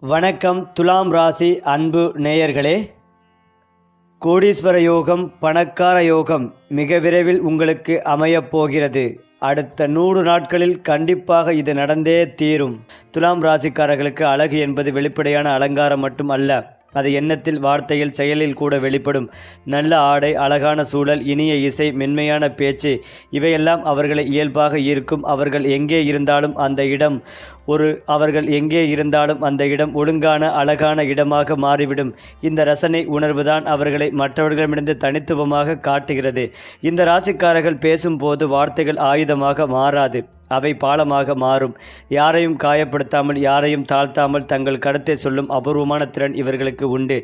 வணக்கம். துலாம் ராசி அன்பு நேயர்களே, கோடீஸ்வர யோகம், பணக்கார யோகம் மிக விரைவில் உங்களுக்கு அமையப் போகிறது. அடுத்த 100 நாட்களில் கண்டிப்பாக இது நடந்தே தீரும். துலாம் ராசிக்காரர்களுக்கு அழகு என்பது வெளிப்படையான அலங்காரம் மட்டும் அல்ல, அது எண்ணத்தில், வார்த்தையில், செயலில் கூட வெளிப்படும். நல்ல ஆடை, அழகான சூழல், இனிய இசை, மென்மையான பேச்சு இவையெல்லாம் அவர்களை இயல்பாக ஈர்க்கும். அவர்கள் எங்கே இருந்தாலும் அந்த இடம் ஒழுங்கான அழகான இடமாக மாறிவிடும். இந்த ரசனை உணர்வுதான் அவர்களை மற்றவர்களிடமிருந்து தனித்துவமாக காட்டுகிறது. இந்த ராசிக்காரர்கள் பேசும்போது வார்த்தைகள் ஆயுதமாக மாறாது, அவை பாலமாக மாறும். யாரையும் காயப்படுத்தாமல், யாரையும் தாழ்த்தாமல் தங்கள் கருத்தை சொல்லும் அபூர்வமான திறன் இவர்களுக்கு உண்டு.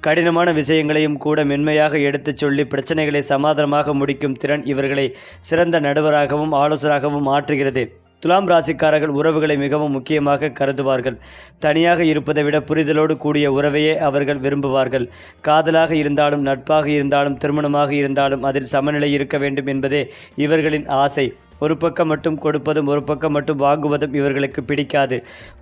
கடினமான விஷயங்களையும் கூட மென்மையாக எடுத்துச் சொல்லி பிரச்சனைகளை சமாதானமாக முடிக்கும் திறன் இவர்களை சிறந்த நடுவராகவும் ஆலோசகராகவும் மாற்றுகிறது. துலாம் ராசிக்காரர்கள் உறவுகளை மிகவும் முக்கியமாக கருதுவார்கள். தனியாக இருப்பதை விட புரிதலோடு கூடிய உறவையே அவர்கள் விரும்புவார்கள். காதலாக இருந்தாலும், நட்பாக இருந்தாலும், திருமணமாக இருந்தாலும் அதில் சமநிலை இருக்க வேண்டும் என்பதே இவர்களின் ஆசை. ஒரு பக்கம் மட்டும் கொடுப்பதும் ஒரு பக்கம் மட்டும் வாங்குவதும் இவர்களுக்கு பிடிக்காது.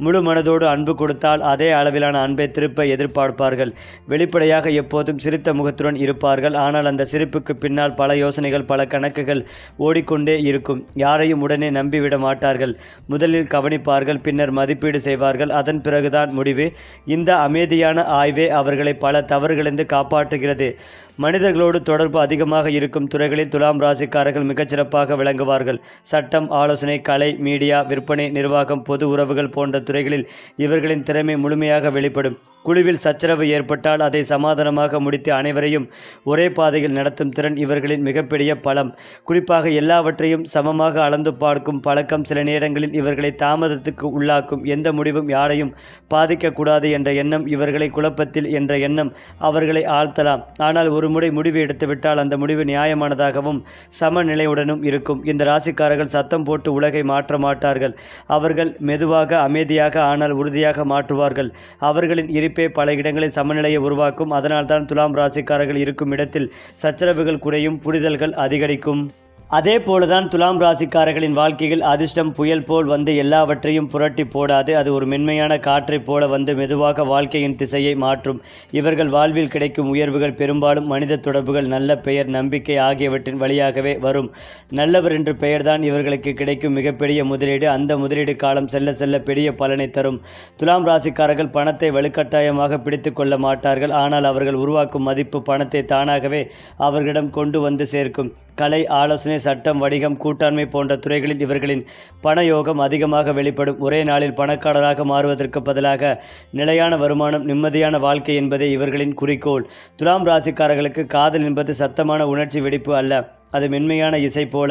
முழு மனதோடு அன்பு கொடுத்தால் அதே அளவிலான அன்பை திருப்ப எதிர்பார்ப்பார்கள். வெளிப்படையாக எப்போதும் சிரித்த முகத்துடன் இருப்பார்கள். ஆனால் அந்த சிரிப்புக்கு பின்னால் பல யோசனைகள், பல கணக்குகள் ஓடிக்கொண்டே இருக்கும். யாரையும் உடனே நம்பிவிட மாட்டார்கள். முதலில் கவனிப்பார்கள், பின்னர் மதிப்பீடு செய்வார்கள், அதன் பிறகுதான் முடிவு. இந்த அமைதியான ஆய்வே அவர்களை பல தவறுகளிலிருந்து காப்பாற்றுகிறது. மனிதர்களோடு தொடர்பு அதிகமாக இருக்கும் துறைகளில் துலாம் ராசிக்காரர்கள் மிகச்சிறப்பாக விளங்குவார்கள். சட்டம், ஆலோசனை, கலை, மீடியா, விற்பனை, நிர்வாகம், பொது உறவுகள் போன்ற துறைகளில் இவர்களின் திறமை முழுமையாக வெளிப்படும். குழுவில் சச்சரவு ஏற்பட்டால் அதை சமாதானமாக முடித்து அனைவரையும் ஒரே பாதையில் நடத்தும் திறன் இவர்களின் மிகப்பெரிய பலம். குறிப்பாக எல்லாவற்றையும் சமமாக அளந்து பார்க்கும் பழக்கம் சில நேரங்களில் இவர்களை தாமதத்துக்கு உள்ளாக்கும். எந்த முடிவும் யாரையும் பாதிக்கக்கூடாது என்ற எண்ணம் இவர்களை குழப்பத்தில் என்ற எண்ணம் அவர்களை ஆழ்த்தலாம். ஆனால் ஒரு முறை முடிவு எடுத்துவிட்டால் அந்த முடிவு நியாயமானதாகவும் சமநிலையுடனும் இருக்கும். இந்த ராசிக்காரர்கள் சத்தம் போட்டு உலகை மாற்ற மாட்டார்கள். அவர்கள் மெதுவாக, அமைதியாக, ஆனால் உறுதியாக மாற்றுவார்கள். அவர்களின் இருப்பே பல இடங்களில் சமநிலையை உருவாக்கும். அதனால்தான் துலாம் ராசிக்காரர்கள் இருக்கும் இடத்தில் சச்சரவுகள் குறையும், புரிதல்கள் அதிகரிக்கும். அதே போலதான் துலாம் ராசிக்காரர்களின் வாழ்க்கையில் அதிர்ஷ்டம் புயல் போல் வந்து எல்லாவற்றையும் புரட்டி போடாது. அது ஒரு மென்மையான காற்றைப் போல வந்து மெதுவாக வாழ்க்கையின் திசையை மாற்றும். இவர்கள் வாழ்வில் கிடைக்கும் உயர்வுகள் பெரும்பாலும் மனித தொடர்புகள், நல்ல பெயர், நம்பிக்கை ஆகியவற்றின் வழியாகவே வரும். நல்லவர் என்று பெயர்தான் இவர்களுக்கு கிடைக்கும் மிகப்பெரிய முதலீடு. அந்த முதலீடு காலம் செல்ல செல்ல பெரிய பலனை தரும். துலாம் ராசிக்காரர்கள் பணத்தை வலுக்கட்டாயமாக பிடித்து கொள்ள மாட்டார்கள். ஆனால் அவர்கள் உருவாக்கும் மதிப்பு பணத்தை தானாகவே அவர்களிடம் கொண்டு வந்து சேர்க்கும். கலை, ஆலோசனை, சட்டம், வணிகம், கூட்டாண்மை போன்ற துறைகளில் இவர்களின் பணயோகம் அதிகமாக வெளிப்படும். ஒரே நாளில் பணக்காரராக மாறுவதற்கு பதிலாக நிலையான வருமானம், நிம்மதியான வாழ்க்கை என்பதே இவர்களின் குறிக்கோள். துலாம் ராசிக்காரர்களுக்கு காதல் என்பது சத்தமான உணர்ச்சி வெடிப்பு அல்ல, அது மென்மையான இசை போல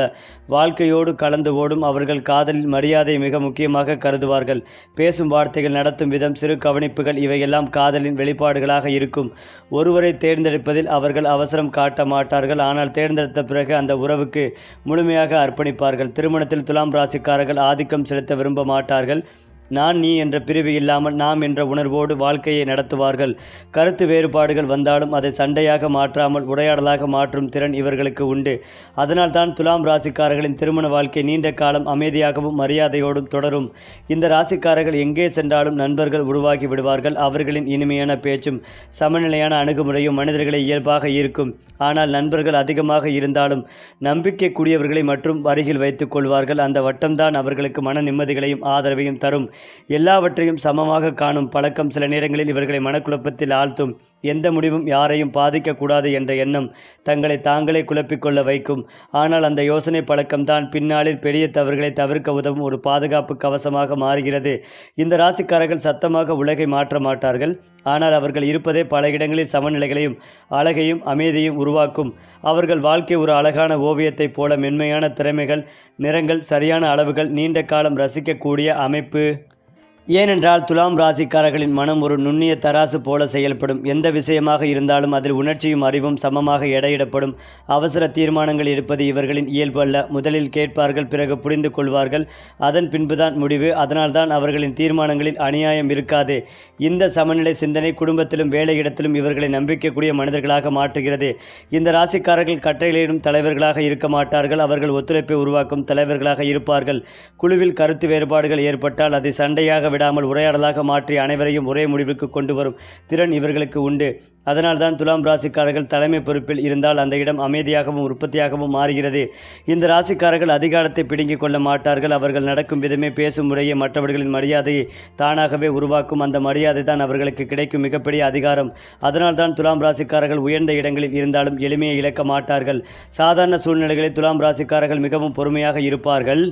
வாழ்க்கையோடு கலந்து ஓடும். அவர்கள் காதலில் மரியாதை மிக முக்கியமாக கருதுவார்கள். பேசும் வார்த்தைகள், நடத்தும் விதம், சிறு கவனிப்புகள் இவையெல்லாம் காதலின் வெளிப்பாடுகளாக இருக்கும். ஒருவரை தேர்ந்தெடுப்பதில் அவர்கள் அவசரம் காட்ட மாட்டார்கள். ஆனால் தேர்ந்தெடுத்த பிறகு அந்த உறவுக்கு முழுமையாக அர்ப்பணிப்பார்கள். திருமணத்தில் துலாம் ராசிக்காரர்கள் ஆதிக்கம் செலுத்த விரும்ப மாட்டார்கள். நான், நீ என்ற பிரிவு இல்லாமல் நாம் என்ற உணர்வோடு வாழ்க்கையை நடத்துவார்கள். கருத்து வேறுபாடுகள் வந்தாலும் அதை சண்டையாக மாற்றாமல் உரையாடலாக மாற்றும் திறன் இவர்களுக்கு உண்டு. அதனால்தான் துலாம் ராசிக்காரர்களின் திருமண வாழ்க்கை நீண்ட காலம் அமைதியாகவும் மரியாதையோடும் தொடரும். இந்த ராசிக்காரர்கள் எங்கே சென்றாலும் நண்பர்கள் உருவாகி விடுவார்கள். அவர்களின் இனிமையான பேச்சும் சமநிலையான அணுகுமுறையும் மனிதர்களை இயல்பாக ஈர்க்கும். ஆனால் நண்பர்கள் அதிகமாக இருந்தாலும் நம்பிக்கைக்குரியவர்களை மற்றும் அருகில் வைத்துக் கொள்வார்கள். அந்த வட்டம்தான் அவர்களுக்கு மன நிம்மதிகளையும் ஆதரவையும் தரும். எல்லாவற்றையும் சமமாக காணும் பழக்கம் சில நேரங்களில் இவர்களை மனக்குழப்பத்தில் ஆழ்த்தும். எந்த முடிவும் யாரையும் பாதிக்கக்கூடாது என்ற எண்ணம் தங்களை தாங்களே குழப்பிக்கொள்ள வைக்கும். ஆனால் அந்த யோசனை பழக்கம்தான் பின்னாளில் பெரிய தவறுகளை தவிர்க்க உதவும் ஒரு பாதுகாப்பு கவசமாக மாறுகிறது. இந்த ராசிக்காரர்கள் சத்தமாக உலகை மாற்ற மாட்டார்கள். ஆனால் அவர்கள் இருப்பதே பல இடங்களில் சமநிலைகளையும் அழகையும் அமைதியையும் உருவாக்கும். அவர்கள் வாழ்க்கை ஒரு அழகான ஓவியத்தைப் போல மென்மையான திறமைகள், நிறங்கள், சரியான அளவுகள், நீண்ட காலம் ரசிக்கக்கூடிய அமைப்பு. ஏனென்றால் துலாம் ராசிக்காரர்களின் மனம் ஒரு நுண்ணிய தராசு போல செயல்படும். எந்த விஷயமாக இருந்தாலும் அதில் உணர்ச்சியும் அறிவும் சமமாக எடையிடப்படும். அவசர தீர்மானங்கள் எடுப்பது இவர்களின் இயல்பு அல்ல. முதலில் கேட்பார்கள், பிறகு புரிந்து கொள்வார்கள், அதன் பின்புதான் முடிவு. அதனால்தான் அவர்களின் தீர்மானங்களில் அநியாயம் இருக்காது. இந்த சமநிலை சிந்தனை குடும்பத்திலும் வேலையிடத்திலும் இவர்களை நம்பிக்கைக்கூடிய மனிதர்களாக மாற்றுகிறது. இந்த ராசிக்காரர்கள் கட்டளையிடும் தலைவர்களாக இருக்க மாட்டார்கள். அவர்கள் ஒத்துழைப்பை உருவாக்கும் தலைவர்களாக இருப்பார்கள். குழுவில் கருத்து வேறுபாடுகள் ஏற்பட்டால் அதை சண்டையாக விடாமல் உரையாடலாக மாற்றி அனைவரையும் ஒரே முடிவுக்கு கொண்டு வரும் திறன் இவர்களுக்கு உண்டு. அதனால்தான் துலாம் ராசிக்காரர்கள் தலைமை பொறுப்பில் இருந்தால் அந்த இடம் அமைதியாகவும் உற்பத்தியாகவும் மாறுகிறது. இந்த ராசிக்காரர்கள் அதிகாரத்தை பிடுங்கிக் கொள்ள மாட்டார்கள். அவர்கள் நடக்கும் விதமே, பேசும் முறையே மற்றவர்களின் மரியாதையை தானாகவே உருவாக்கும். அந்த மரியாதை தான் அவர்களுக்கு கிடைக்கும் மிகப்பெரிய அதிகாரம். அதனால்தான் துலாம் ராசிக்காரர்கள் உயர்ந்த இடங்களில் இருந்தாலும் எளிமையை இழக்க மாட்டார்கள். சாதாரண சூழ்நிலைகளில் துலாம் ராசிக்காரர்கள் மிகவும் பொறுமையாக இருப்பார்கள்.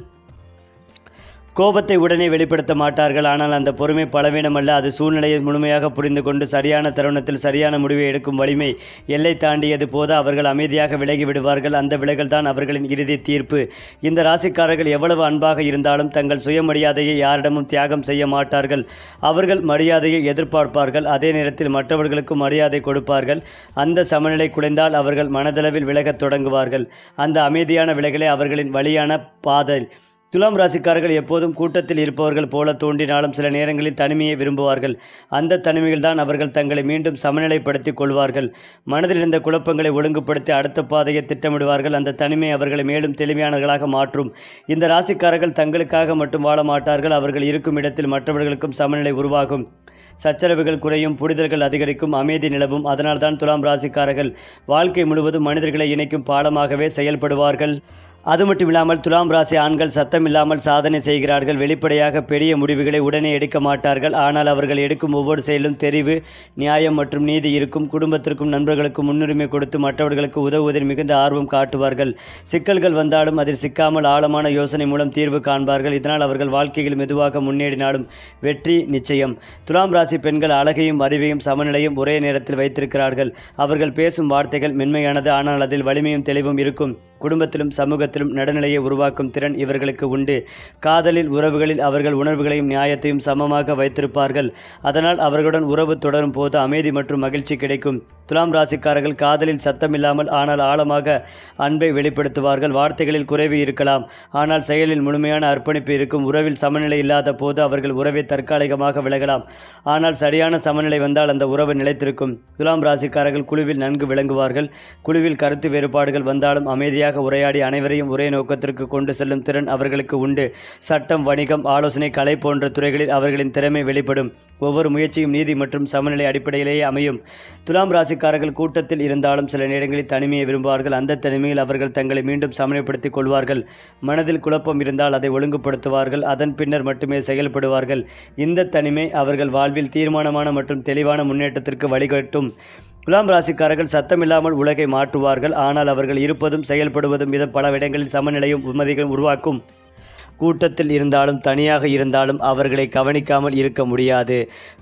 கோபத்தை உடனே வெளிப்படுத்த மாட்டார்கள். ஆனால் அந்த பொறுமை பலவீனமல்ல, அது சூழ்நிலையை முழுமையாக புரிந்து கொண்டு சரியான தருணத்தில் சரியான முடிவை எடுக்கும் வலிமை. எல்லை தாண்டியது போது அவர்கள் அமைதியாக விலகி விடுவார்கள். அந்த விலகல் தான் அவர்களின் இறுதி தீர்ப்பு. இந்த ராசிக்காரர்கள் எவ்வளவு அன்பாக இருந்தாலும் தங்கள் சுயமரியாதையை யாரிடமும் தியாகம் செய்ய மாட்டார்கள். அவர்கள் மரியாதையை எதிர்பார்ப்பார்கள், அதே நேரத்தில் மற்றவர்களுக்கும் மரியாதை கொடுப்பார்கள். அந்த சமநிலை குலைந்தால் அவர்கள் மனதளவில் விலகத் தொடங்குவார்கள். அந்த அமைதியான விலகலே அவர்களின் வழியான பாதை. துலாம் ராசிக்காரர்கள் எப்போதும் கூட்டத்தில் இருப்பவர்கள் போல தோன்றினாலும் சில நேரங்களில் தனிமையை விரும்புவார்கள். அந்த தனிமையில்தான் அவர்கள் தங்களை மீண்டும் சமநிலைப்படுத்திக் கொள்வார்கள். மனதில் இருந்த குழப்பங்களை ஒழுங்குபடுத்தி அடுத்த பாதையை திட்டமிடுவார்கள். அந்த தனிமை அவர்களை மேலும் தெளிவானவர்களாக மாற்றும். இந்த ராசிக்காரர்கள் தங்களுக்காக மட்டும் வாழ மாட்டார்கள். அவர்கள் இருக்கும் இடத்தில் மற்றவர்களுக்கும் சமநிலை உருவாகும். சச்சரவுகள் குறையும், புரிதல்கள் அதிகரிக்கும், அமைதி நிலவும். அதனால்தான் துலாம் ராசிக்காரர்கள் வாழ்க்கை முழுவதும் மனிதர்களை இணைக்கும் பாலமாகவே செயல்படுவார்கள். அது மட்டும் இல்லாமல் துலாம் ராசி ஆண்கள் சத்தம் இல்லாமல் சாதனை செய்கிறார்கள். வெளிப்படையாக பெரிய முடிவுகளை உடனே எடுக்க மாட்டார்கள். ஆனால் அவர்கள் எடுக்கும் ஒவ்வொரு செயலும் தெரிவு, நியாயம் மற்றும் நீதி இருக்கும். குடும்பத்திற்கும் நண்பர்களுக்கும் முன்னுரிமை கொடுத்து மற்றவர்களுக்கு உதவுவதில் மிகுந்த ஆர்வம் காட்டுவார்கள். சிக்கல்கள் வந்தாலும் அதில் சிக்காமல் ஆழமான யோசனை மூலம் தீர்வு காண்பார்கள். இதனால் அவர்கள் வாழ்க்கையில் மெதுவாக முன்னேறினாலும் வெற்றி நிச்சயம். துலாம் ராசி பெண்கள் அழகையும் அறிவையும் சமநிலையும் ஒரே நேரத்தில் வைத்திருக்கிறார்கள். அவர்கள் பேசும் வார்த்தைகள் மென்மையானது, ஆனால் அதில் வலிமையும் தெளிவும் இருக்கும். குடும்பத்திலும் சமூகத்திலும் நடுநிலையை உருவாக்கும் திறன் இவர்களுக்கு உண்டு. காதலில், உறவுகளில் அவர்கள் உணர்வுகளையும் நியாயத்தையும் சமமாக வைத்திருப்பார்கள். அதனால் அவர்களுடன் உறவு தொடரும் போது அமைதி மற்றும் மகிழ்ச்சி கிடைக்கும். துலாம் ராசிக்காரர்கள் காதலில் சத்தமில்லாமல் ஆனால் ஆழமாக அன்பை வெளிப்படுத்துவார்கள். வார்த்தைகளில் குறைவு இருக்கலாம், ஆனால் செயலில் முழுமையான அர்ப்பணிப்பு இருக்கும். உறவில் சமநிலை இல்லாத போது அவர்கள் உறவை தற்காலிகமாக விலகலாம். ஆனால் சரியான சமநிலை வந்தால் அந்த உறவு நிலைத்திருக்கும். துலாம் ராசிக்காரர்கள் குழுவில் நன்கு விளங்குவார்கள். குழுவில் கருத்து வேறுபாடுகள் வந்தாலும் அமைதியாக உரையாடி அனைவரையும் ஒரே நோக்கத்திற்கு கொண்டு செல்லும் திறன் அவர்களுக்கு உண்டு. சட்டம், வணிகம், ஆலோசனை, கலை போன்ற துறைகளில் அவர்களின் திறமை வெளிப்படும். ஒவ்வொரு முயற்சியும் நீதி மற்றும் சமநிலை அடிப்படையிலேயே அமையும். துலாம் ராசிக்காரர்கள் கூட்டத்தில் இருந்தாலும் சில நேரங்களில் தனிமையை விரும்புவார்கள். அந்த தனிமையில் அவர்கள் தங்களை மீண்டும் சமநிலைப்படுத்திக் கொள்வார்கள். மனதில் குழப்பம் இருந்தால் அதை ஒழுங்குபடுத்துவார்கள். அதன் பின்னர் மட்டுமே செயல்படுவார்கள். இந்த தனிமை அவர்கள் வாழ்வில் தீர்மானமான மற்றும் தெளிவான முன்னேற்றத்திற்கு வழிகாட்டும். துலாம் ராசிக்காரர்கள் சத்தமில்லாமல் உலகை மாற்றுவார்கள். ஆனால் அவர்கள் இருப்பதும் செயல்படுவதும் விதம் பல இடங்களில் சமநிலையும் உண்மதிகளும் உருவாக்கும். கூட்டத்தில் இருந்தாலும் தனியாக இருந்தாலும் அவர்களை கவனிக்காமல் இருக்க முடியாது.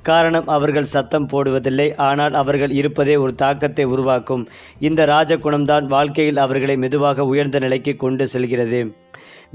காரணம், அவர்கள் சத்தம் போடுவதில்லை, ஆனால் அவர்கள் இருப்பதே ஒரு தாக்கத்தை உருவாக்கும். இந்த ராஜகுணம்தான் வாழ்க்கையில் அவர்களை மெதுவாக உயர்ந்த நிலைக்கு கொண்டு செல்கிறது.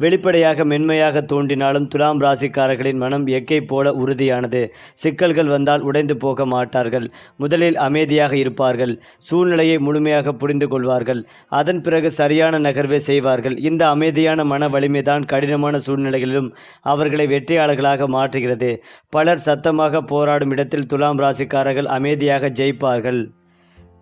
வெளிப்படையாக மென்மையாக தோன்றினாலும் துலாம் ராசிக்காரர்களின் மனம் எக்கை போல உறுதியானது. சிக்கல்கள் வந்தால் உடைந்து போக மாட்டார்கள். முதலில் அமைதியாக இருப்பார்கள். சூழ்நிலையை முழுமையாக புரிந்து கொள்வார்கள். அதன் பிறகு சரியான நகர்வை செய்வார்கள். இந்த அமைதியான மன வலிமைதான் கடினமான சூழ்நிலைகளிலும் அவர்களை வெற்றியாளர்களாக மாற்றுகிறது. பலர் சத்தமாக போராடும் இடத்தில் துலாம் ராசிக்காரர்கள் அமைதியாக ஜெயிப்பார்கள்.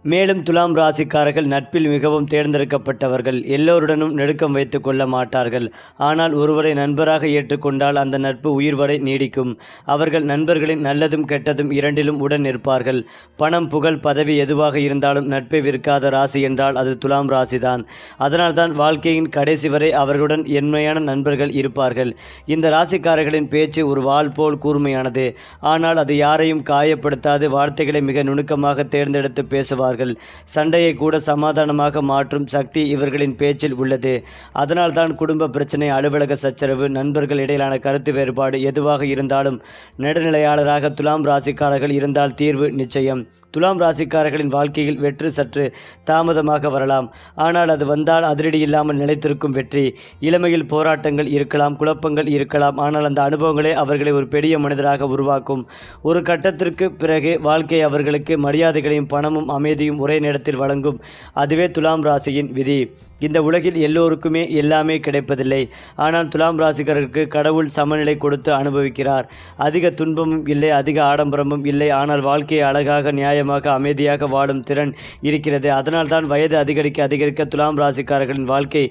மேலும் துலாம் ராசிக்காரர்கள் நட்பில் மிகவும் தேர்ந்தெடுக்கப்பட்டவர்கள். எல்லோருடனும் நெருக்கம் வைத்து கொள்ள மாட்டார்கள். ஆனால் ஒருவரை நண்பராக ஏற்றுக்கொண்டால் அந்த நட்பு உயிர் வரை நீடிக்கும். அவர்கள் நண்பர்களின் நல்லதும் கெட்டதும் இரண்டிலும் உடன் நிற்பார்கள். பணம், புகழ், பதவி எதுவாக இருந்தாலும் நட்பை விற்காத ராசி என்றால் அது துலாம் ராசிதான். அதனால்தான் வாழ்க்கையின் கடைசி வரை அவர்களுடன் எண்மையான நண்பர்கள் இருப்பார்கள். இந்த ராசிக்காரர்களின் பேச்சு ஒரு வாள் போல் கூர்மையானது. ஆனால் அது யாரையும் காயப்படுத்தாது. வார்த்தைகளை மிக நுணுக்கமாக தேர்ந்தெடுத்து பேசுவார்கள். சண்டையை கூட சமாதானமாக மாற்றும் சக்தி இவர்களின் பேச்சில் உள்ளது. அதனால்தான் குடும்ப பிரச்சனை, அலுவலக சச்சரவு, நண்பர்கள் இடையிலான கருத்து வேறுபாடு எதுவாக இருந்தாலும் நடுநிலையாளராக துலாம் ராசிக்காரர்கள் இருந்தால் தீர்வு நிச்சயம். துலாம் ராசிக்காரர்களின் வாழ்க்கையில் வெற்றி சற்று தாமதமாக வரலாம். ஆனால் அது வந்தால் அதிரடி இல்லாமல் நிலைத்திருக்கும் வெற்றி. இளமையில் போராட்டங்கள் இருக்கலாம், குழப்பங்கள் இருக்கலாம். ஆனால் அந்த அனுபவங்களே அவர்களை ஒரு பெரிய மனிதராக உருவாக்கும். ஒரு கட்டத்திற்கு பிறகு வாழ்க்கை அவர்களுக்கு மரியாதைகளையும் பணமும் அமைதியும் ஒரே நேரத்தில் வழங்கும். அதுவே துலாம் ராசியின் விதி. இந்த உலகில் எல்லோருக்குமே எல்லாமே கிடைப்பதில்லை. ஆனால் துலாம் ராசிக்காரருக்கு கடவுள் சமநிலை கொடுத்து அனுபவிக்கிறார். அதிக துன்பமும் இல்லை, அதிக ஆடம்பரமும் இல்லை. ஆனால் வாழ்க்கையை அழகாக, நியாயமாக, நிச்சயமாக அமைதியாக வாழும் திறன் இருக்கிறது. அதனால்தான் வயது அதிகரிக்க துலாம் ராசிக்காரர்களின் வாழ்க்கை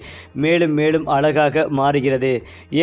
மேலும் மேலும் அழகாக மாறுகிறது.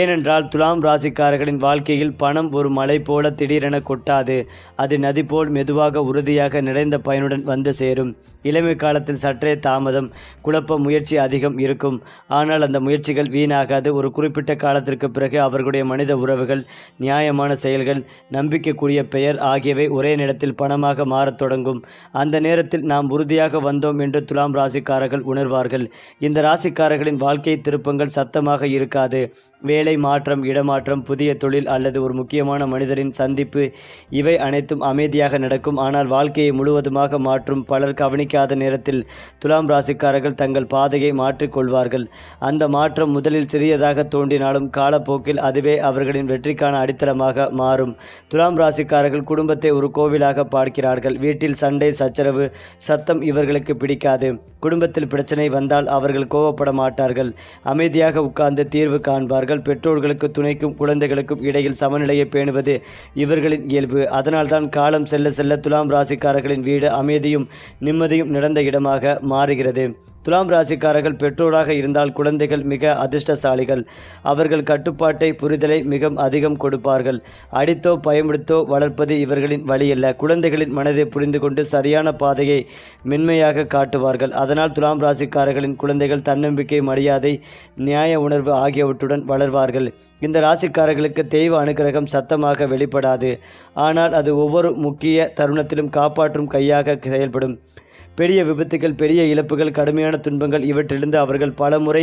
ஏனென்றால் துலாம் ராசிக்காரர்களின் வாழ்க்கையில் பணம் ஒரு மலை போல திடீரென கொட்டாது. அது நதி போல் மெதுவாக உறுதியாக நிறைந்த பயனுடன் வந்து சேரும். இளமை காலத்தில் சற்றே தாமதம், குழப்ப முயற்சி அதிகம் இருக்கும். ஆனால் அந்த முயற்சிகள் வீணாகாது. ஒரு குறிப்பிட்ட காலத்திற்கு பிறகு அவர்களுடைய மனித உறவுகள், நியாயமான செயல்கள், நம்பிக்கைக்குரிய பெயர் ஆகியவை ஒரே நேரத்தில் பணமாக மாறத் தொடங்கும். அந்த நேரத்தில் நாம் உறுதியாக வந்தோம் என்று துலாம் ராசிக்காரர்கள் உணர்வார்கள். இந்த ராசிக்காரர்களின் வாழ்க்கை திருப்பங்கள் சத்தமாக இருக்காது. வேலை மாற்றம், இடமாற்றம், புதிய தொழில் அல்லது ஒரு முக்கியமான மனிதரின் சந்திப்பு, இவை அனைத்தும் அமைதியாக நடக்கும். ஆனால் வாழ்க்கையை முழுவதுமாக மாற்றும் பலர் கவனிக்காத நேரத்தில் துலாம் ராசிக்காரர்கள் தங்கள் பாதையை மாற்றிக்கொள்வார்கள். அந்த மாற்றம் முதலில் சிறியதாக தோன்றினாலும் காலப்போக்கில் அதுவே அவர்களின் வெற்றிக்கான அடித்தளமாக மாறும். துலாம் ராசிக்காரர்கள் குடும்பத்தை ஒரு கோவிலாக பார்க்கிறார்கள். வீட்டில் சண்டை, சச்சரவு, சத்தம் இவர்களுக்கு பிடிக்காது. குடும்பத்தில் பிரச்சனை வந்தால் அவர்கள் கோவப்பட மாட்டார்கள். அமைதியாக உட்கார்ந்து தீர்வு காண்பார்கள். பெற்றோர்களுக்கு, துணைக்கும் குழந்தைகளுக்கும் இடையில் சமநிலையை பேணுவது இவர்களின் இயல்பு. அதனால்தான் காலம் செல்ல செல்ல துலாம் ராசிக்காரர்களின் வீடு அமைதியும் நிம்மதியும் நிறைந்த இடமாக மாறுகிறது. துலாம் ராசிக்காரர்கள் பெற்றோராக இருந்தால் குழந்தைகள் மிக அதிர்ஷ்டசாலிகள். அவர்கள் கட்டுப்பாட்டை, புரிதலை மிக அதிகம் கொடுப்பார்கள். அடித்தோ பயமுடுத்தோ வளர்ப்பது இவர்களின் வழியல்ல. குழந்தைகளின் மனதை புரிந்து கொண்டு சரியான பாதையை மென்மையாக காட்டுவார்கள். அதனால் துலாம் ராசிக்காரர்களின் குழந்தைகள் தன்னம்பிக்கை, மரியாதை, நியாய உணர்வு ஆகியவற்றுடன் வளர்வார்கள். இந்த ராசிக்காரர்களுக்கு தெய்வ அனுக்கிரகம் சத்தமாக வெளிப்படாது. ஆனால் அது ஒவ்வொரு முக்கிய தருணத்திலும் காப்பாற்றும் கையாக செயல்படும். பெரிய விபத்துகள், பெரிய இழப்புகள், கடுமையான துன்பங்கள் இவற்றிலிருந்து அவர்கள் பல முறை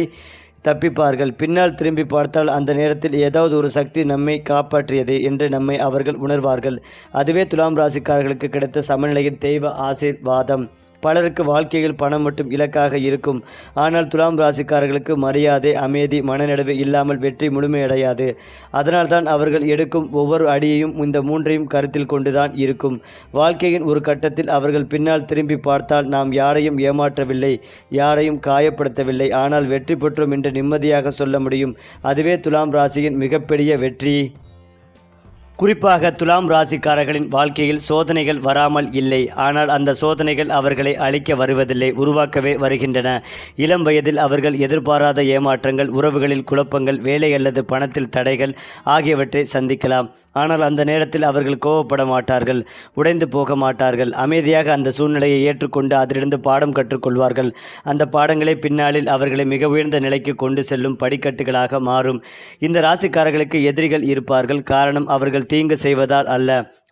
தப்பிப்பார்கள். பின்னால் திரும்பி பார்த்தால் அந்த நேரத்தில் ஏதாவது ஒரு சக்தி நம்மை காப்பாற்றியது என்று நம்மை அவர்கள் உணர்வார்கள். அதுவே துலாம் ராசிக்காரர்களுக்கு கிடைத்த சமநிலையின் தெய்வ ஆசீர்வாதம். பலருக்கு வாழ்க்கையில் பணம் மட்டும் இலக்காக இருக்கும். ஆனால் துலாம் ராசிக்காரர்களுக்கு மரியாதை, அமைதி, மனநிறைவு இல்லாமல் வெற்றி முழுமையடையாது. அதனால்தான் அவர்கள் எடுக்கும் ஒவ்வொரு அடியையும் இந்த மூன்றையும் கருத்தில் கொண்டுதான் இருக்கும். வாழ்க்கையின் ஒரு கட்டத்தில் அவர்கள் பின்னால் திரும்பி பார்த்தால் நாம் யாரையும் ஏமாற்றவில்லை, யாரையும் காயப்படுத்தவில்லை, ஆனால் வெற்றி பெற்றோம் என்று நிம்மதியாக சொல்ல முடியும். அதுவே துலாம் ராசியின் மிகப்பெரிய வெற்றி. குறிப்பாக துலாம் ராசிக்காரர்களின் வாழ்க்கையில் சோதனைகள் வராமல் இல்லை. ஆனால் அந்த சோதனைகள் அவர்களை அழிக்க வருவதில்லை, உருவாக்கவே வருகின்றன. இளம் வயதில் அவர்கள் எதிர்பாராத ஏமாற்றங்கள், உறவுகளில் குழப்பங்கள், வேலை அல்லது பணத்தில் தடைகள் ஆகியவற்றை சந்திக்கலாம். ஆனால் அந்த நேரத்தில் அவர்கள் கோபப்பட மாட்டார்கள், உடைந்து போக மாட்டார்கள். அமைதியாக அந்த சூழ்நிலையை ஏற்றுக்கொண்டு அதிலிருந்து பாடம் கற்றுக்கொள்வார்கள். அந்த பாடங்களை பின்னாளில் அவர்களை மிக உயர்ந்த நிலைக்கு கொண்டு செல்லும் படிக்கட்டுகளாக மாறும். இந்த ராசிக்காரர்களுக்கு எதிரிகள் இருப்பார்கள். காரணம் அவர்கள் தீங்கு செய்வதால் அல்ல,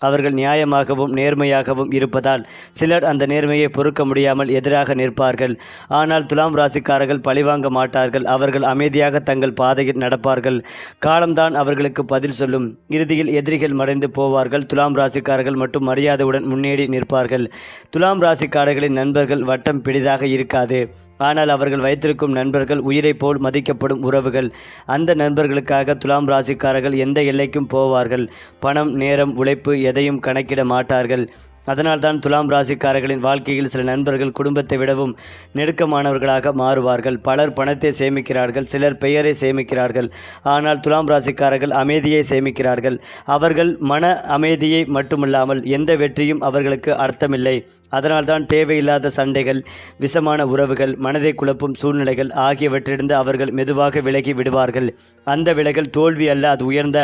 அவர்கள் நியாயமாகவும் நேர்மையாகவும் இருப்பதால். சிலர் அந்த நேர்மையை பொறுக்க முடியாமல் எதிராக நிற்பார்கள். ஆனால் துலாம் ராசிக்காரர்கள் பழிவாங்க மாட்டார்கள். அவர்கள் அமைதியாக தங்கள் பாதையில் நடப்பார்கள். காலம்தான் அவர்களுக்கு பதில் சொல்லும். இறுதியில் எதிரிகள் மறைந்து போவார்கள். துலாம் ராசிக்காரர்கள் மட்டும் மரியாதையுடன் முன்னேறி நிற்பார்கள். துலாம் ராசிக்காரர்களின் நண்பர்கள் வட்டம் பெரிதாக இருக்காது. ஆனால் அவர்கள் வைத்திருக்கும் நண்பர்கள் உயிரை போல் மதிக்கப்படும் உறவுகள். அந்த நண்பர்களுக்காக துலாம் ராசிக்காரர்கள் எந்த எல்லைக்கும் போவார்கள். பணம், நேரம், உழைப்பு எதையும் கணக்கிட மாட்டார்கள். அதனால்தான் துலாம் ராசிக்காரர்களின் வாழ்க்கையில் சில நண்பர்கள் குடும்பத்தை விடவும் நெருக்கமானவர்களாக மாறுவார்கள். பலர் பணத்தை சேமிக்கிறார்கள், சிலர் பெயரை சேமிக்கிறார்கள். ஆனால் துலாம் ராசிக்காரர்கள் அமைதியை சேமிக்கிறார்கள். அவர்கள் மன அமைதியை மட்டுமல்லாமல் எந்த வெற்றியும் அவர்களுக்கு அர்த்தமில்லை. அதனால்தான் தேவையில்லாத சண்டைகள், விஷமான உறவுகள், மனதை குழப்பும் சூழ்நிலைகள் ஆகியவற்றிலிருந்து அவர்கள் மெதுவாக விலகி விடுவார்கள். அந்த விலகல் தோல்வி அல்ல, அது உயர்ந்த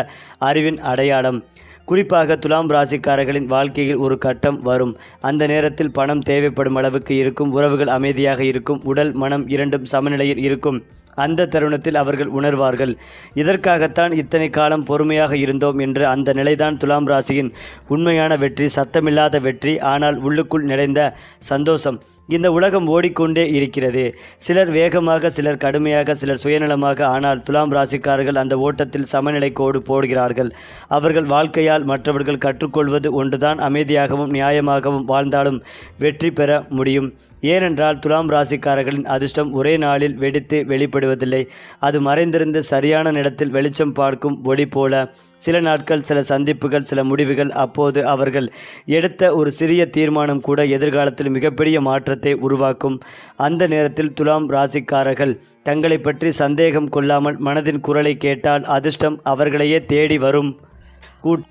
அறிவின் அடையாளம். குறிப்பாக துலாம் ராசிக்காரர்களின் வாழ்க்கையில் ஒரு கட்டம் வரும். அந்த நேரத்தில் பணம் தேவைப்படும் அளவுக்கு இருக்கும், உறவுகள் அமைதியாக இருக்கும், உடல் மனம் இரண்டும் சமநிலையில் இருக்கும். அந்த தருணத்தில் அவர்கள் உணர்வார்கள், இதற்காகத்தான் இத்தனை காலம் பொறுமையாக இருந்தோம் என்று. அந்த நிலைதான் துலாம் ராசியின் உண்மையான வெற்றி, சத்தமில்லாத வெற்றி, ஆனால் உள்ளுக்குள் நிறைந்த சந்தோஷம். இந்த உலகம் ஓடிக்கொண்டே இருக்கிறது. சிலர் வேகமாக, சிலர் கடுமையாக, சிலர் சுயநலமாக. ஆனால் துலாம் ராசிக்காரர்கள் அந்த ஓட்டத்தில் சமநிலை கோடு போடுகிறார்கள். அவர்கள் வாழ்க்கையால் மற்றவர்கள் கற்றுக்கொள்வது ஒன்றுதான், அமைதியாகவும் நியாயமாகவும் வாழ்ந்தாலும் வெற்றி பெற முடியும். ஏனென்றால் துலாம் ராசிக்காரர்களின் அதிர்ஷ்டம் ஒரே நாளில் வெடித்து வெளிப்படுவதில்லை. அது மறைந்திருந்து சரியான நேரத்தில் வெளிச்சம் பார்க்கும் ஒளி போல. சில நாட்கள், சில சந்திப்புகள், சில முடிவுகள், அப்போது அவர்கள் எடுத்த ஒரு சிறிய தீர்மானம் கூட எதிர்காலத்தில் மிகப்பெரிய மாற்றத்தை உருவாக்கும். அந்த நேரத்தில் துலாம் ராசிக்காரர்கள் தங்களை பற்றி சந்தேகம் கொள்ளாமல் மனதின் குரலை கேட்டால் அதிர்ஷ்டம் அவர்களையே தேடி வரும்.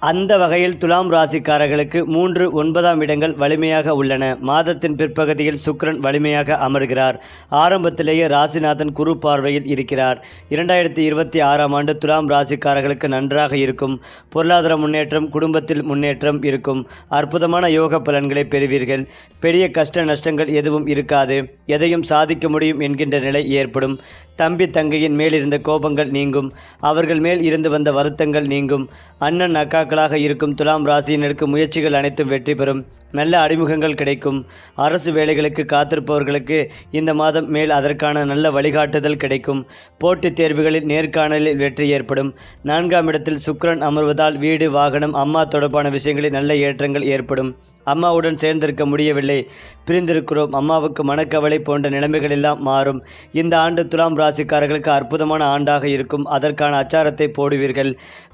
அந்த வகையில் துலாம் ராசிக்காரர்களுக்கு 3, 9ஆம் இடங்கள் வலிமையாக உள்ளன. மாதத்தின் பிற்பகுதியில் சுக்கிரன் வலிமையாக அமர்கிறார். ஆரம்பத்திலேயே ராசிநாதன் குரு பார்வையில் இருக்கிறார். 2026ஆம் ஆண்டு துலாம் ராசிக்காரர்களுக்கு நன்றாக இருக்கும். பொருளாதார முன்னேற்றம், குடும்பத்தில் முன்னேற்றம் இருக்கும். அற்புதமான யோக பலன்களை பெறுவீர்கள். பெரிய கஷ்ட நஷ்டங்கள் எதுவும் இருக்காது. எதையும் சாதிக்க முடியும் என்கின்ற நிலை ஏற்படும். தம்பி தங்கையின் மேல் இருந்த கோபங்கள் நீங்கும். அவர்கள் மேல் இருந்து வந்த வருத்தங்கள் நீங்கும். அண்ணன் அக்காக்களாக இருக்கும் துலாம் ராசியினருக்கு முயற்சிகள் அனைத்தும் வெற்றி பெறும். நல்ல அறிமுகங்கள் கிடைக்கும். அரசு வேலைகளுக்கு காத்திருப்பவர்களுக்கு இந்த மாதம் மேல் அதற்கான நல்ல வழிகாட்டுதல் கிடைக்கும். போட்டித் தேர்வுகளில் நேர்காணலில் வெற்றி ஏற்படும். 4ஆம் இடத்தில் சுக்கிரன் அமர்வதால் வீடு, வாகனம், அம்மா தொடர்பான விஷயங்களில் நல்ல ஏற்றங்கள் ஏற்படும். அம்மாவுடன் சேர்ந்திருக்க முடியவில்லை, பிரிந்திருக்கிறோம், அம்மாவுக்கு மனக்கவலை போன்ற நிலைமைகள் எல்லாம் மாறும். இந்த ஆண்டு துலாம் ராசிக்காரர்களுக்கு அற்புதமான ஆண்டாக இருக்கும். அதற்கான அச்சாரத்தை போடுவீர்கள்.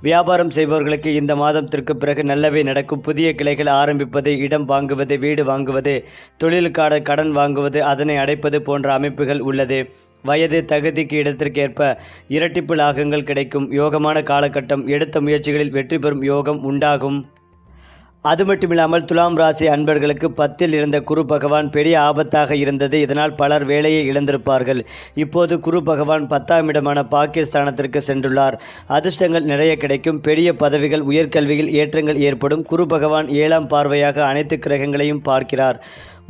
வியாபாரம் செய்பவர்களுக்கு இந்த மாதத்திற்கு பிறகு நல்லவே நடக்கும். புதிய கிளைகள் ஆரம்பிப்பது, இடம் வாங்குவது, வீடு வாங்குவது, தொழிலுக்கான கடன் வாங்குவது, அதனை அடைப்பது போன்ற அமைப்புகள் உள்ளது. வயது, தகுதிக்கு இடத்திற்கேற்ப இரட்டிப்பு லாகங்கள் கிடைக்கும். யோகமான காலகட்டம். எடுத்த முயற்சிகளில் வெற்றி பெறும் யோகம் உண்டாகும். அது மட்டுமில்லாமல் துலாம் ராசி அன்பர்களுக்கு 10ல் இருந்த குரு பகவான் பெரிய ஆபத்தாக இருந்தது. இதனால் பலர் வேலையை இழந்திருப்பார்கள். இப்போது குரு பகவான் 10ஆம் இடமான பாகிஸ்தானத்திற்கு சென்றுள்ளார். அதிர்ஷ்டங்கள் நிறைய கிடைக்கும். பெரிய பதவிகள், உயர்கல்வியில் ஏற்றங்கள் ஏற்படும். குரு பகவான் 7ஆம் பார்வையாக அனைத்து கிரகங்களையும் பார்க்கிறார்.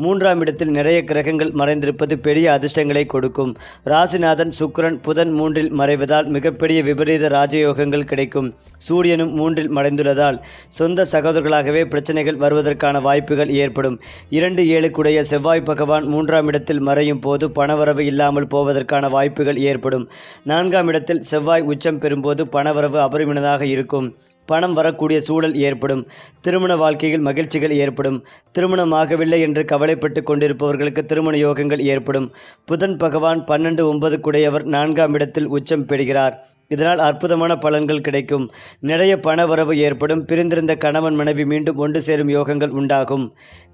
3ஆம் இடத்தில் நிறைய கிரகங்கள் மறைந்திருப்பது பெரிய அதிர்ஷ்டங்களை கொடுக்கும். ராசிநாதன் சுக்கிரன் புதன் 3ல் மறைவதால் மிகப்பெரிய விபரீத ராஜயோகங்கள் கிடைக்கும். சூரியனும் 3ல் மறைந்துள்ளதால் சொந்த சகோதரர்களாகவே பிரச்சனைகள் வருவதற்கான வாய்ப்புகள் ஏற்படும். 2, 7 செவ்வாய் பகவான் 3ஆம் இடத்தில் மறையும் போது பணவரவு இல்லாமல் போவதற்கான வாய்ப்புகள் ஏற்படும். 4ஆம் இடத்தில் செவ்வாய் உச்சம் பெறும்போது பணவரவு அபரிமிதமாக இருக்கும். பணம் வரக்கூடிய சூழல் ஏற்படும். திருமண வாழ்க்கையில் மகிழ்ச்சிகள் ஏற்படும். திருமணமாகவில்லை என்று கவலைப்பட்டு கொண்டிருப்பவர்களுக்கு திருமண யோகங்கள் ஏற்படும். புதன் பகவான் 12, 9 4ஆம் இடத்தில் உச்சம் பெறுகிறார். இதனால் அற்புதமான பலன்கள் கிடைக்கும். நிறைய பணவரவு ஏற்படும். பிரிந்திருந்த கணவன் மனைவி மீண்டும் ஒன்று சேரும் யோகங்கள் உண்டாகும்.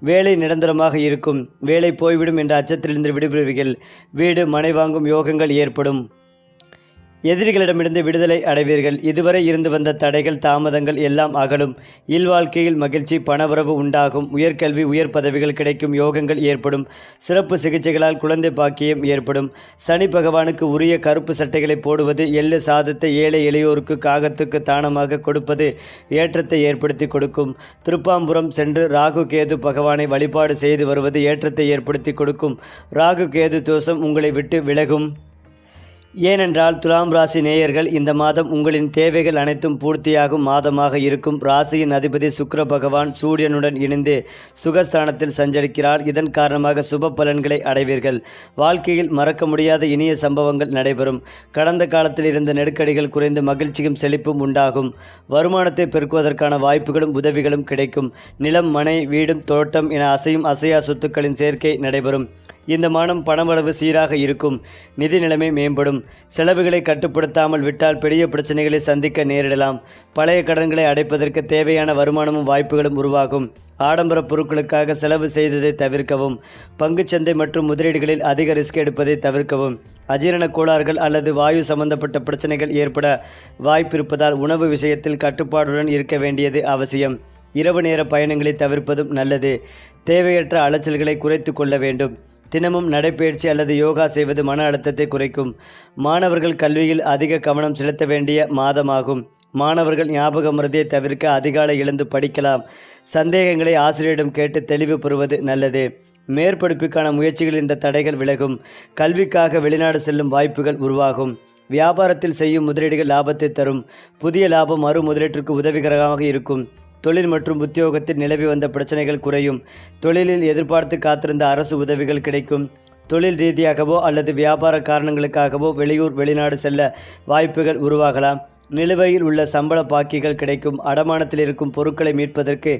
வேலை நிரந்தரமாக இருக்கும். வேலை போய்விடும் என்ற அச்சத்திலிருந்து விடுபடுவீர்கள். வீடு, மனை வாங்கும் யோகங்கள் ஏற்படும். எதிரிகளிடமிருந்து விடுதலை அடைவீர்கள். இதுவரை இருந்து வந்த தடைகள், தாமதங்கள் எல்லாம் அகலும். இல்வாழ்க்கையில் மகிழ்ச்சி, பணவரவு உண்டாகும். உயர்கல்வி, உயர் பதவிகள் கிடைக்கும் யோகங்கள் ஏற்படும். சிறப்பு சிகிச்சைகளால் குழந்தை பாக்கியம் ஏற்படும். சனி பகவானுக்கு உரிய கருப்பு சட்டைகளை போடுவது, எள்ளு சாதத்தை ஏழை எளியோருக்கு, காகத்துக்கு தானமாக கொடுப்பது ஏற்றத்தை ஏற்படுத்தி கொடுக்கும். திருப்பாம்புரம் சென்று ராகு கேது பகவானை வழிபாடு செய்து வருவது ஏற்றத்தை ஏற்படுத்தி கொடுக்கும். ராகு கேது தோஷம் உங்களை விட்டு விலகும். ஏனென்றால் துலாம் ராசி நேயர்கள் இந்த மாதம் உங்களின் தேவைகள் அனைத்தும் பூர்த்தியாகும் மாதமாக இருக்கும். ராசியின் அதிபதி சுக்கிர பகவான் சூரியனுடன் இணைந்து சுகஸ்தானத்தில் சஞ்சரிக்கிறார். இதன் காரணமாக சுப பலன்களை அடைவீர்கள். வாழ்க்கையில் மறக்க முடியாத இனிய சம்பவங்கள் நடைபெறும். கடந்த காலத்தில் இருந்த நெருக்கடிகள் குறைந்து மகிழ்ச்சியும் செழிப்பும் உண்டாகும். வருமானத்தை பெருக்குவதற்கான வாய்ப்புகளும் உதவிகளும் கிடைக்கும். நிலம், மனை, வீடும், தோட்டம் என அசையும் அசையா சொத்துக்களின் சேர்க்கை நடைபெறும். இந்த மாதம் பணவரவு சீராக இருக்கும். நிதி நிலைமை மேம்படும். செலவுகளை கட்டுப்படுத்தாமல் விட்டால் பெரிய பிரச்சனைகளை சந்திக்க நேரிடலாம். பழைய கடன்களை அடைப்பதற்கு தேவையான வருமானமும் வாய்ப்புகளும் உருவாகும். ஆடம்பர பொருட்களுக்காக செலவு செய்ததை தவிர்க்கவும். பங்குச்சந்தை மற்றும் முதலீடுகளில் அதிக ரிஸ்க் எடுப்பதை தவிர்க்கவும். அஜீரண கோளாறுகள் அல்லது வாயு சம்பந்தப்பட்ட பிரச்சனைகள் ஏற்பட வாய்ப்பிருப்பதால் உணவு விஷயத்தில் கட்டுப்பாடுடன் இருக்க வேண்டியது அவசியம். இரவு நேர பயணங்களை தவிர்ப்பதும் நல்லது. தேவையற்ற அலைச்சல்களை குறைத்து கொள்ள வேண்டும். தினமும் நடைப்பயிற்சி அல்லது யோகா செய்வது மன அழுத்தத்தை குறைக்கும். மாணவர்கள் கல்வியில் அதிக கவனம் செலுத்த வேண்டிய மாதமாகும். மாணவர்கள் ஞாபக மறதியை தவிர்க்க அதிகாலை எழுந்து படிக்கலாம். சந்தேகங்களை ஆசிரியரிடம் கேட்டு தெளிவு பெறுவது நல்லது. மேற்படிப்புக்கான முயற்சிகள் இந்த தடைகள் விலகும். கல்விக்காக வெளிநாடு செல்லும் வாய்ப்புகள் உருவாகும். வியாபாரத்தில் செய்யும் முதலீடுகள் லாபத்தை தரும். புதிய லாபம் மறு முதலீட்டிற்கு உதவிகரமாக இருக்கும். தொழில் மற்றும் உத்தியோகத்தில் நிலவி வந்த பிரச்சனைகள் குறையும். தொழிலில் எதிர்பார்த்து காத்திருந்த அரசு உதவிகள் கிடைக்கும். தொழில் ரீதியாகவோ அல்லது வியாபார காரணங்களுக்காகவோ வெளியூர், வெளிநாடு செல்ல வாய்ப்புகள் உருவாகலாம். நிலுவையில் உள்ள சம்பள பாக்கிகள் கிடைக்கும். அடமானத்தில் இருக்கும் பொருட்களை மீட்பதற்கு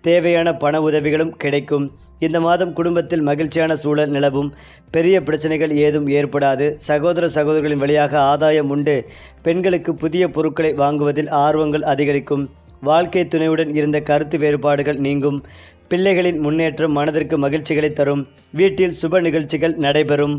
தேவையான பண உதவிகளும் கிடைக்கும். இந்த மாதம் குடும்பத்தில் மகிழ்ச்சியான சூழல் நிலவும். பெரிய பிரச்சனைகள் ஏதும் ஏற்படாது. சகோதர சகோதரிகளின் வழியாக ஆதாயம் உண்டு. பெண்களுக்கு புதிய பொருட்களை வாங்குவதில் ஆர்வங்கள் அதிகரிக்கும். வாழ்க்கை துணையுடன் இருந்த கருத்து வேறுபாடுகள் நீங்கும். பிள்ளைகளின் முன்னேற்றம் மனதிற்கு மகிழ்ச்சிகளை தரும். வீட்டில் சுப நிகழ்ச்சிகள் நடைபெறும்.